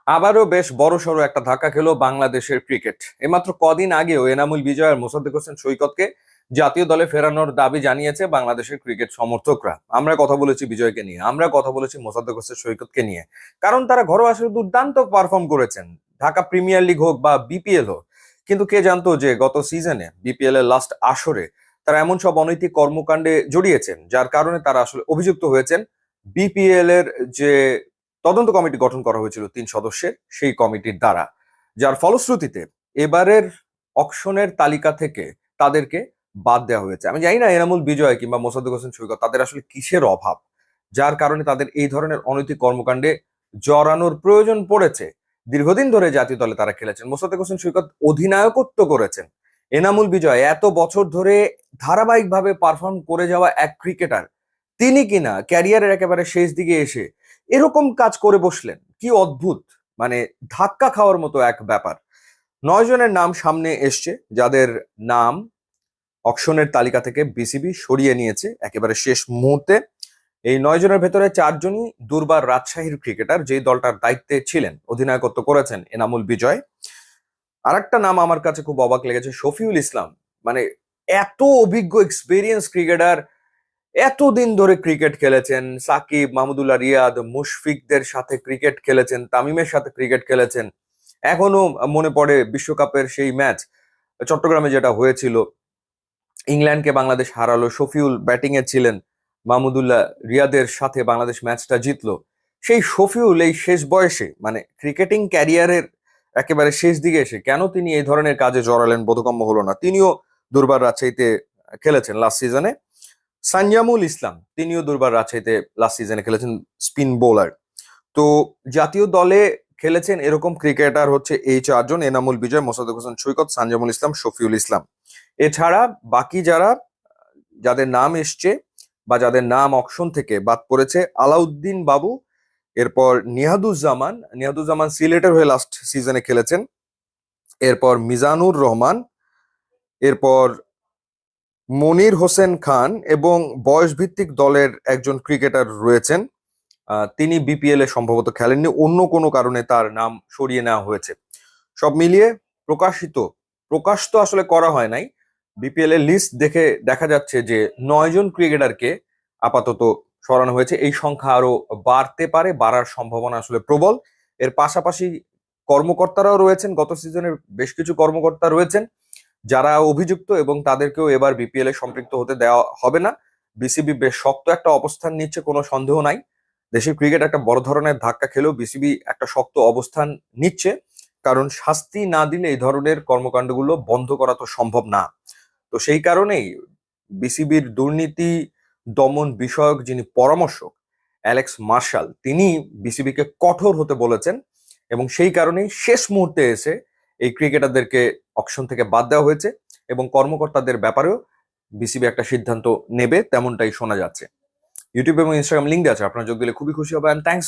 আবারও বেশ বড়সড় একটা ধাক্কা খেলো বাংলাদেশের ক্রিকেট। এইমাত্র কদিন আগেও এনামুল বিজয় আর মোসাদ্দেক হোসেন সৈকতকে জাতীয় দলে ফেরানোর দাবি জানিয়েছে বাংলাদেশের ক্রিকেট সমর্থকরা। আমরা কথা বলেছি বিজয়কে নিয়ে, আমরা কথা বলেছি মোসাদ্দেক হোসেন সৈকতকে নিয়ে, কারণ তারা ঘরোয়া আসরে দুর্দান্ত পারফর্ম করেছেন। ঢাকা প্রিমিয়ার লিগ হোক বা বিপিএল হোক, কিন্তু কে জানতো যে গত সিজনে বিপিএল এর লাস্ট আসরে তারা এমন সব অনৈতিক কর্মকাণ্ডে জড়িয়েছেন, যার কারণে তারা আসলে অভিযুক্ত হয়েছেন। বিপিএল এর যে তদন্ত কমিটি গঠন করা হয়েছিল 3 সদস্যের, সেই কমিটির দ্বারা, যার ফলশ্রুতিতে এবারের অকশনের তালিকা থেকে তাদেরকে বাদ দেওয়া হয়েছে। আমি জানি না এনামুল বিজয় কিংবা মোসাদ্দেক হোসেন সৈকত তাদের আসলে কিসের অভাব, যার কারণে তাদের এই ধরনের অনৈতিক কর্মকাণ্ডে জড়ানোর প্রয়োজন পড়েছে। দীর্ঘদিন ধরে জাতীয় দলে তারা খেলেছেন, মোসাদ্দেক হোসেন সৈকত অধিনায়কত্ব করেছেন। এনামুল বিজয় এত বছর ধরে ধারাবাহিকভাবে পারফর্ম করে যাওয়া এক ক্রিকেটার, তিনি কিনা ক্যারিয়ারের একেবারে শেষ দিকে এসে এরকম কাজ করে বসলেন। কি অদ্ভুত, মানে ধাক্কা খাওয়ার মতো এক ব্যাপার। 9 জনের নাম সামনে এসছে, যাদের নাম অকশনের তালিকা থেকে বিসিবি সরিয়ে নিয়েছে একেবারে শেষ মুহূর্তে। এই 9 জনের ভেতরে 4 জনই দুর্বার রাজশাহীর ক্রিকেটার, যেই দলটার দায়িত্বে ছিলেন, অধিনায়কত্ব করেছেন এনামুল বিজয়। আর একটা নাম আমার কাছে খুব অবাক লেগেছে, শফিউল ইসলাম। মানে এত অভিজ্ঞ এক্সপিরিয়েন্স ক্রিকেটার, এতদিন ধরে ক্রিকেট খেলেছেন, সাকিব, মাহমুদুল্লাহ রিয়াদ, মুশফিকদের সাথে ক্রিকেট খেলেছেন, তামিমের সাথে ক্রিকেট খেলেছেন। এখনো মনে পড়ে বিশ্বকাপের সেই ম্যাচ চট্টগ্রামে যেটা হয়েছিল, ইংল্যান্ডকে বাংলাদেশ হারালো, শফিউল ব্যাটিং এ ছিলেন, মাহমুদুল্লাহ রিয়াদের সাথে বাংলাদেশ ম্যাচটা জিতলো। সেই শফিউল এই শেষ বয়সে, মানে ক্রিকেটিং ক্যারিয়ারের একেবারে শেষ দিকে এসে কেন তিনি এই ধরনের কাজে জড়ালেন বোধগম্য হলো না। তিনিও দুর্বার রাজশাহীতে খেলেছেন লাস্ট সিজনে। সানজামুল ইসলাম, তিনিও দুর্বার রাজশাহীতে লাস্ট সিজনে খেলেছেন, স্পিন বোলার। তো জাতীয় দলে খেলেছেন এরকম ক্রিকেটার হচ্ছে এই 4 জন: এনামুল বিজয়, মোসাদ্দেক হোসেন সৈকত, সানজামুল ইসলাম, শফিউল ইসলাম। এছাড়া বাকি যারা, যাদের নাম এসছে বা যাদের নাম অকশন থেকে বাদ পড়েছে: আলাউদ্দিন বাবু, এরপর নিহাদুজ্জামান সিলেটের হয়ে লাস্ট সিজনে খেলেছেন, এরপর মিজানুর রহমান, এরপর মনির হোসেন খান, এবং বয়সভিত্তিক দলের একজন ক্রিকেটার রয়েছেন, তিনি বিপিএল এ সম্ভবত খেলেননি, অন্য কোনো কারণে তার নাম সরিয়ে নেওয়া হয়েছে। সব মিলিয়ে প্রকাশ তো আসলে করা হয় নাই, বিপিএল এর লিস্ট দেখে দেখা যাচ্ছে যে 9 জন ক্রিকেটারকে আপাতত সরানো হয়েছে। এই সংখ্যা আরো বাড়তে পারে, বাড়ার সম্ভাবনা আসলে প্রবল। এর পাশাপাশি কর্মকর্তারাও রয়েছেন, গত সিজনের বেশ কিছু কর্মকর্তা রয়েছেন যারা অভিযুক্ত, এবং তাদেরকেও এবার বিপিএল এ সম্পৃক্ত হতে দেওয়া হবে না। বিসিবি বেশ শক্ত একটা অবস্থান নিচ্ছে, কোনো সন্দেহ নাই। দেশের ক্রিকেট একটা বড় ধরনের ধাক্কা খেলেও বিসিবি একটা শক্ত অবস্থান নিচ্ছে, কারণ শাস্তি না দিলে এই ধরনের কর্মকাণ্ডগুলো বন্ধ করা তো সম্ভব না। তো সেই কারণেই বিসিবির দুর্নীতি দমন বিষয়ক যিনি পরামর্শক, অ্যালেক্স মার্শাল, তিনি বিসিবিকে কঠোর হতে বলেছেন, এবং সেই কারণেই শেষ মুহূর্তে এসে এই ক্রিকেটারদেরকে অকশন থেকে বাদ দেওয়া হয়েছে, এবং কর্মকর্তাদের ব্যাপারেও বিসিবি একটা সিদ্ধান্ত নেবে তেমনটাই শোনা যাচ্ছে। ইউটিউব এবং ইনস্টাগ্রাম লিঙ্ক দেওয়া আছে, আপনারা যোগ দিলে খুবই খুশি হবে। থ্যাংকস।